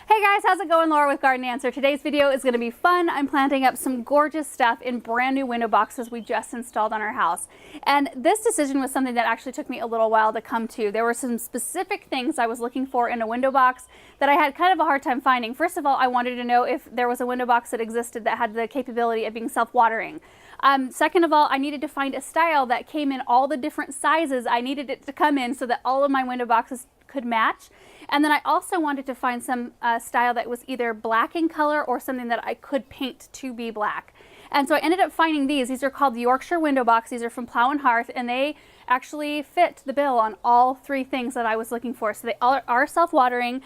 Hey guys, how's it going? Laura with Garden Answer. Today's video is going to be fun. I'm planting up some gorgeous stuff in brand new window boxes we just installed on our house. And this decision was something that actually took me a little while to come to. There were some specific things I was looking for in a window box that I had kind of a hard time finding. First of all, I wanted to know if there was a window box that existed that had the capability of being self-watering. Second of all, I needed to find a style that came in all the different sizes I needed it to come in so that all of my window boxes could match. And then I also wanted to find some style that was either black in color or something that I could paint to be black. And so I ended up finding these. These are called the Yorkshire Window Boxes. These are from Plow Hearth, and they actually fit the bill on all three things that I was looking for. So they are self-watering,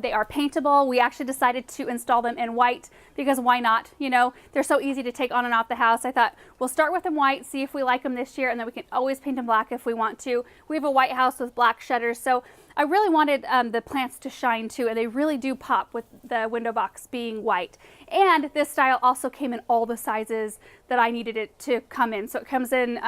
they are paintable. We actually decided to install them in white because why not? You know, they're so easy to take on and off the house. I thought we'll start with them white, see if we like them this year, and then we can always paint them black if we want to. We have a white house with black shutters, so I really wanted the plants to shine too, and they really do pop with the window box being white. And this style also came in all the sizes that I needed it to come in. So it comes in,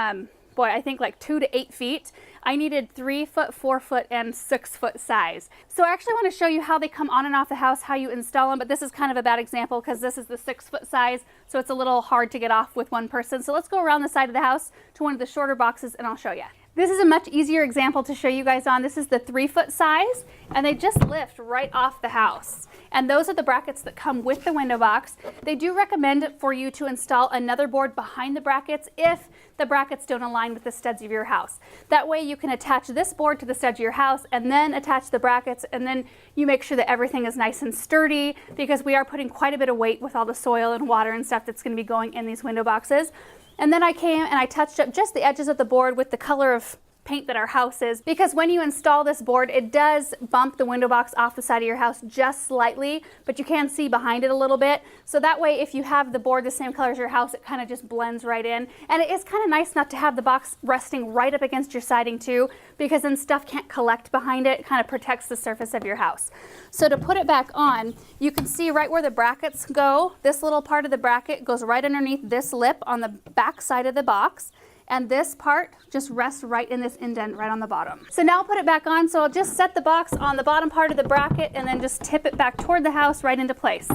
boy, I think like 2 to 8 feet. I needed 3 foot, 4 foot, and 6 foot size. So I actually want to show you how they come on and off the house, how you install them, but this is kind of a bad example because this is the 6 foot size, so it's a little hard to get off with one person. So let's go around the side of the house to one of the shorter boxes and I'll show you. This is a much easier example to show you guys on. This is the 3 foot size, and they just lift right off the house. And those are the brackets that come with the window box. They do recommend for you to install another board behind the brackets if the brackets don't align with the studs of your house. That way you can attach this board to the studs of your house and then attach the brackets, and then you make sure that everything is nice and sturdy because we are putting quite a bit of weight with all the soil and water and stuff that's going to be going in these window boxes. And then I came and I touched up just the edges of the board with the color of paint that our house is, because when you install this board, it does bump the window box off the side of your house just slightly, but you can see behind it a little bit. So that way, if you have the board the same color as your house, it kind of just blends right in. And it is kind of nice not to have the box resting right up against your siding too, because then stuff can't collect behind it. It kind of protects the surface of your house. So to put it back on, you can see right where the brackets go. This little part of the bracket goes right underneath this lip on the back side of the box. And this part just rests right in this indent right on the bottom. So now I'll put it back on. So I'll just set the box on the bottom part of the bracket and then just tip it back toward the house right into place.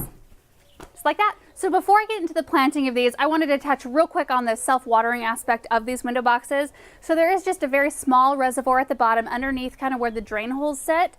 Just like that. So before I get into the planting of these, I wanted to touch real quick on the self-watering aspect of these window boxes. So there is just a very small reservoir at the bottom underneath kind of where the drain holes sit.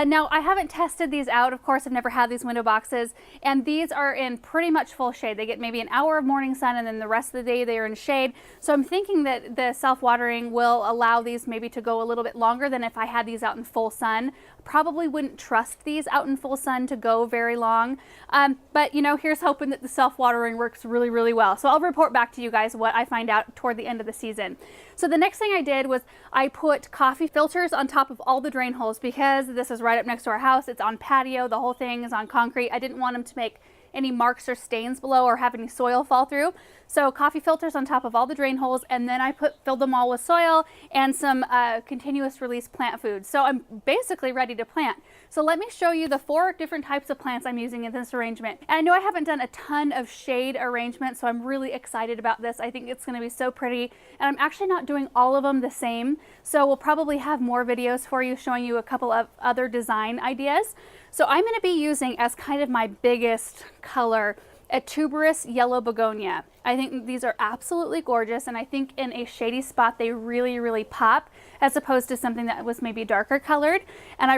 Now I haven't tested these out. Of course, I've never had these window boxes, and these are in pretty much full shade. They get maybe an hour of morning sun and then the rest of the day they are in shade. So I'm thinking that the self-watering will allow these maybe to go a little bit longer than if I had these out in full sun. Probably wouldn't trust these out in full sun to go very long. But you know, here's hoping that the self-watering works really, really well. So I'll report back to you guys what I find out toward the end of the season. So the next thing I did was I put coffee filters on top of all the drain holes because this is right up next to our house. It's on patio. The whole thing is on concrete. I didn't want them to make any marks or stains below or have any soil fall through. So coffee filters on top of all the drain holes, and then I filled them all with soil and some continuous release plant food. So I'm basically ready to plant. So let me show you the 4 different types of plants I'm using in this arrangement. And I know I haven't done a ton of shade arrangement, so I'm really excited about this. I think it's going to be so pretty, and I'm actually not doing all of them the same. So we'll probably have more videos for you showing you a couple of other design ideas. So I'm going to be using as kind of my biggest color a Tuberous yellow begonia. I think these are absolutely gorgeous, and I think in a shady spot they really, really pop as opposed to something that was maybe darker colored. And I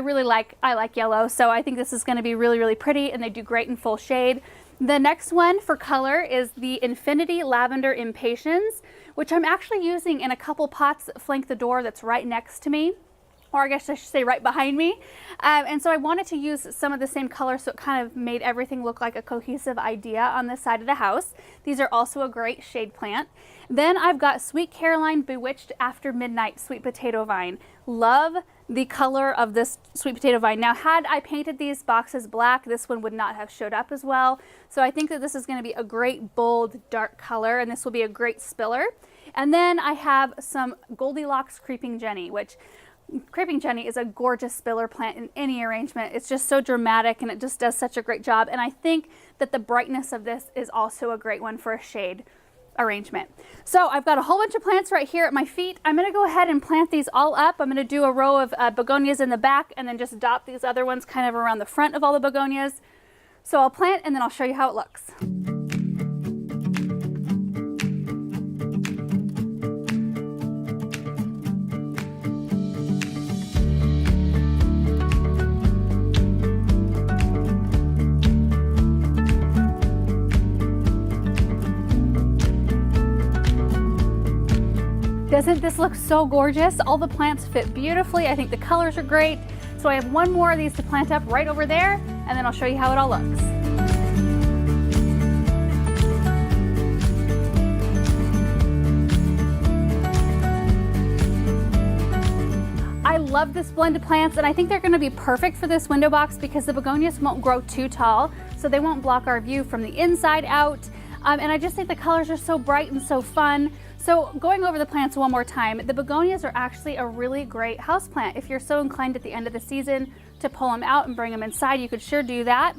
like yellow, so I think this is going to be really, really pretty, and they do great in full shade. The next one for color is the Infinity Lavender Impatiens, which I'm actually using in a couple pots that flank the door that's right next to me. Or I guess I should say right behind me. And so I wanted to use some of the same color, so it kind of made everything look like a cohesive idea on this side of the house. These are also a great shade plant. Then I've got Sweet Caroline Bewitched After Midnight Sweet Potato Vine. Love the color of this sweet potato vine. Now, had I painted these boxes black, this one would not have showed up as well. So I think that this is going to be a great bold dark color, and this will be a great spiller. And then I have some Goldilocks Creeping Jenny, which Creeping Jenny is a gorgeous spiller plant in any arrangement. It's just so dramatic, and it just does such a great job. And I think that the brightness of this is also a great one for a shade. arrangement. So I've got a whole bunch of plants right here at my feet. I'm gonna go ahead and plant these all up. I'm gonna do a row of begonias in the back and then just dot these other ones kind of around the front of all the begonias. So I'll plant and then I'll show you how it looks. Doesn't this look so gorgeous? All the plants fit beautifully. I think the colors are great. So I have one more of these to plant up right over there, and then I'll show you how it all looks. I love this blend of plants, and I think they're gonna be perfect for this window box because the begonias won't grow too tall, so they won't block our view from the inside out. And I just think the colors are so bright and so fun. So going over the plants one more time, the begonias are actually a really great houseplant. If you're so inclined at the end of the season to pull them out and bring them inside, you could sure do that.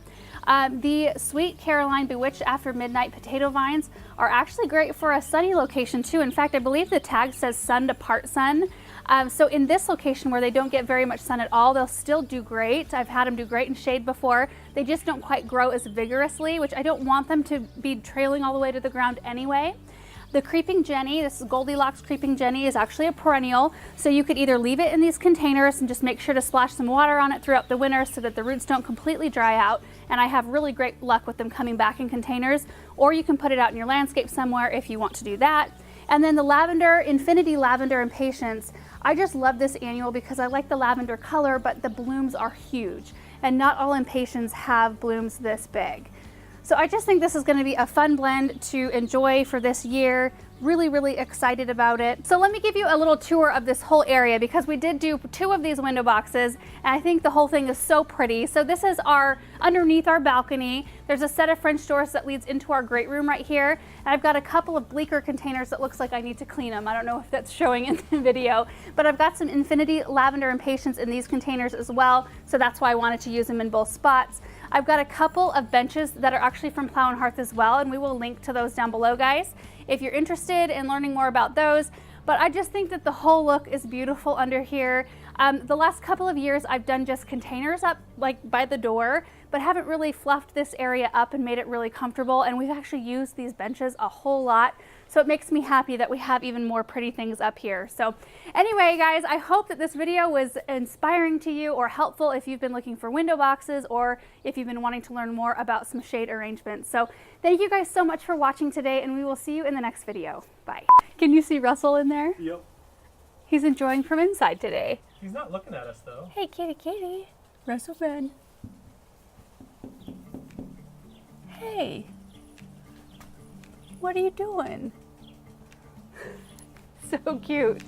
The Sweet Caroline Bewitched After Midnight potato vines are actually great for a sunny location too. In fact, I believe the tag says sun to part sun. So in this location where they don't get very much sun at all, they'll still do great. I've had them do great in shade before. They just don't quite grow as vigorously, which I don't want them to be trailing all the way to the ground anyway. The Creeping Jenny, this is Goldilocks Creeping Jenny, is actually a perennial. So you could either leave it in these containers and just make sure to splash some water on it throughout the winter so that the roots don't completely dry out. And I have really great luck with them coming back in containers. Or you can put it out in your landscape somewhere if you want to do that. And then the lavender, Infinity Lavender Impatiens. I just love this annual because I like the lavender color, but the blooms are huge. And not all impatiens have blooms this big. So I just think this is going to be a fun blend to enjoy for this year. Really, really excited about it. So let me give you a little tour of this whole area because we did do 2 of these window boxes and I think the whole thing is so pretty. So this is underneath our balcony. There's a set of French doors that leads into our great room right here. And I've got a couple of bleaker containers that looks like I need to clean them. I don't know if that's showing in the video, but I've got some Infinity Lavender Impatiens in these containers as well. So that's why I wanted to use them in both spots. I've got a couple of benches that are actually from Plow Hearth as well, and we will link to those down below, guys, if you're interested in learning more about those. But I just think that the whole look is beautiful under here. The last couple of years I've done just containers up like by the door, but haven't really fluffed this area up and made it really comfortable. And we've actually used these benches a whole lot. So it makes me happy that we have even more pretty things up here. So anyway, guys, I hope that this video was inspiring to you or helpful if you've been looking for window boxes or if you've been wanting to learn more about some shade arrangements. So thank you guys so much for watching today, and we will see you in the next video. Bye. Can you see Russell in there? Yep. He's enjoying from inside today. He's not looking at us though. Hey, kitty, kitty. Russell Ben. Hey. What are you doing? So cute.